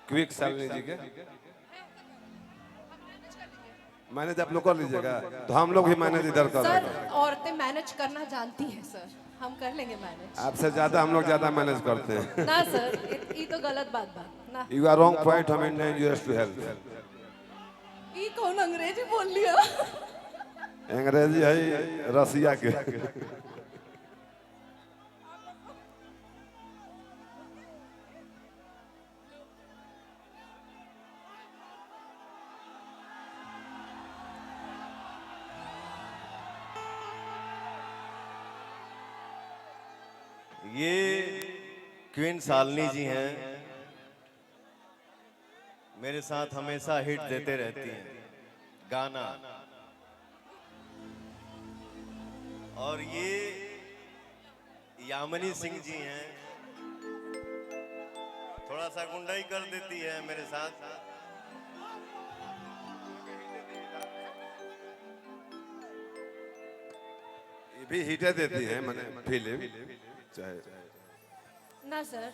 Quick Shalini जी के manage आप लोग कर लीजिएगा, तो हम लोग भी मैनेज इधर कर सर रहे हैं। औरतें मैनेज करना जानती हैं सर, हम कर लेंगे मैनेज। आपसे ज्यादा हम लोग ज्यादा मैनेज करते हैं। ना सर, ये तो गलत बात बा ना। यू आर रॉन्ग पॉइंट, हम इंडियन यूएस टू हेल्प। ये कौन अंग्रेजी बोल लिया? अंग्रेजी है रसिया के। ये क्वीन शालिनी जी हैं, मेरे साथ हमेशा हिट देते रहती हैं गाना। और ये यामिनी सिंह जी हैं, थोड़ा सा गुंडाई कर देती है मेरे साथ। ये भी हिटे देती है मैंने फिल्म चाहे ना सर,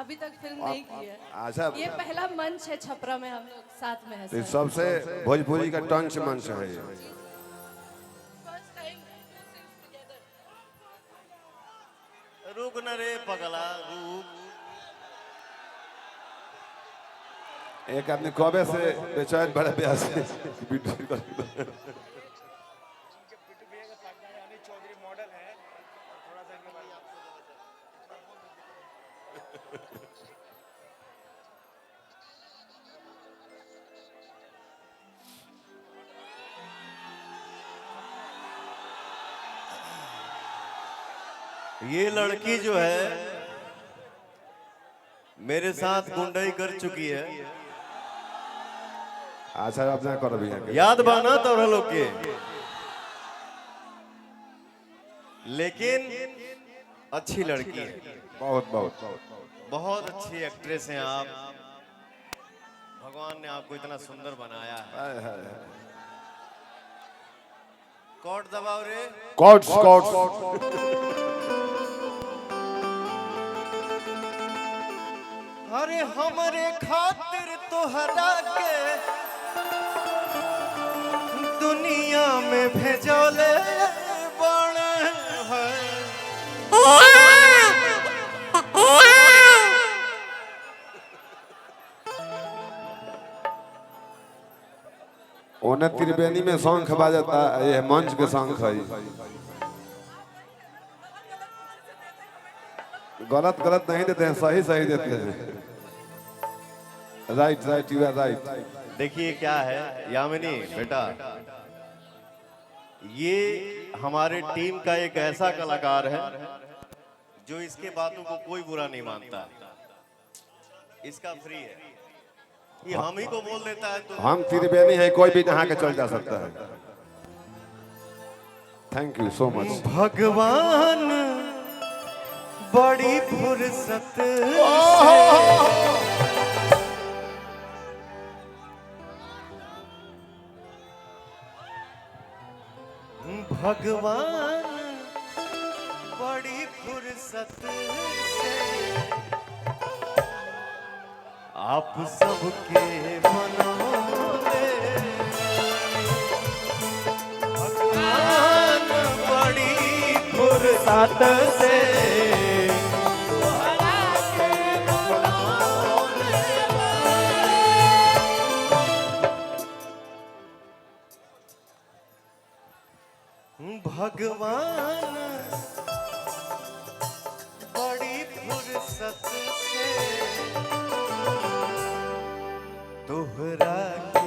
अभी तक फिल्म नहीं की है। अच्छा ये पहला मंच है छपरा में, हम लोग साथ में है तो सर। सबसे भोजपुरी का टंच मंच है ये। रुक न रे पगला रुक। एक आदमी कबे से बेचैन बड़े ब्याह से ये लड़की जो है मेरे साथ गुंडाई कर चुकी है, अच्छा अपना करो भी याद बाना तो लोग के। लेकिन अच्छी लड़की है, बहुत बहुत बहुत अच्छी एक्ट्रेस हैं आप। भगवान ने आपको इतना सुंदर बनाया है। कॉर्ड दबाओ रे। कॉर्ड्स कॉर्ड्स अरे हमरे खातिर तोहरा के दुनिया में भेजोले बण है। ओने त्रिवेणी में शंख बाजता, ये मंच के शंख है। गलत गलत नहीं देते हैं, सही सही देते हैं। Right right, you are right. देखिए क्या है यामिनी बेटा, ये हमारे टीम का एक ऐसा कलाकार है जो इसके बातों को कोई बुरा नहीं मानता। इसका फ्री है, ये हम ही को बोल देता है तो हम त्रिवेणी है, कोई भी नहा के चल जा सकता है। Thank you so much. भगवान बड़ी फुर्सत से भगवान बड़ी फुर्सत से आप सबके मनोरे। भगवान बड़ी फुर्सत से भगवान बड़ी फुर्सत से तोहरा के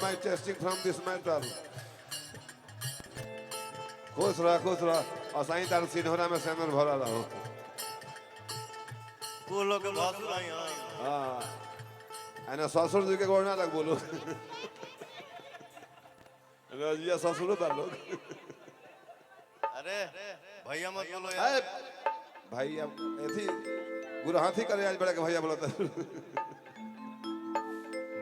my testing from this matter. खुश रह और साईं तार सिन्होरा में सेमर भरा रहो। बोलो के भासुर आई हाँ ऐना ससुर जी के गोड़ना लग बोलो रजिया ससुर पर लोग अरे भैया मत बोलो यार भाई अब ऐसी गुरु हाथी करे आज बड़ा के भैया बोलता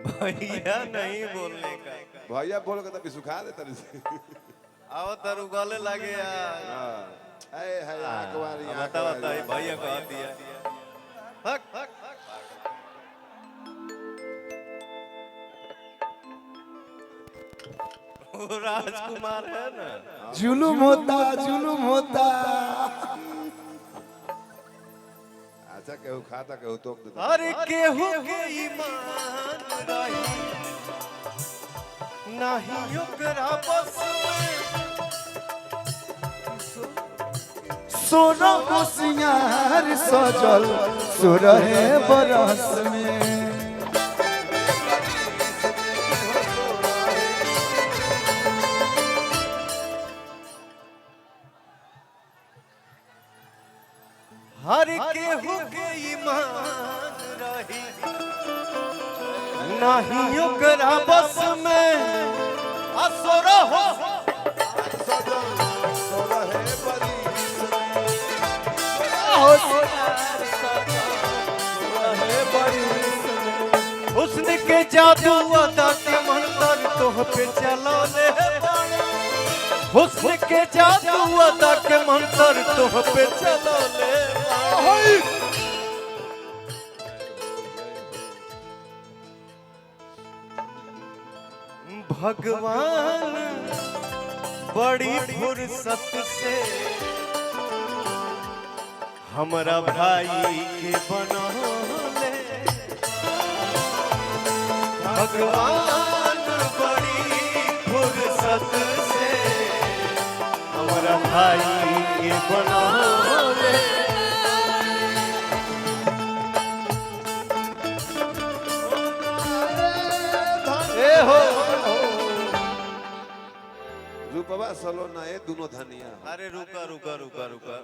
भैया नहीं बोलने का भैया बोल के तब सुखा दे तरी से आओ तरु गाले लगे यार हाय हाय आंखवारी बता भैया कहा दिया हक हक वो राजकुमार है ना जुलुम होता अच्छा केहू खाता केहू तोक देता अरे केहू के ईमान रही नहीं ओकरा बस में सोना होशियार सजल सुरहे बरस में हर केहू के ईमान रही नहीं ओकरा बस में असर हो हुस्न के जादू अदा के मंतर तोह पे चलौले हुस्न के जादू अदा के मंतर तोह पे चलौले भगवान बड़ी फुर्सत से हमरा भाई के बनौले भगवान बड़ी फुर्सत से हमरा भाई के बनौले हो रूपवा सलो ना ये दोनों धनिया अरे रुका रुका रुका रुका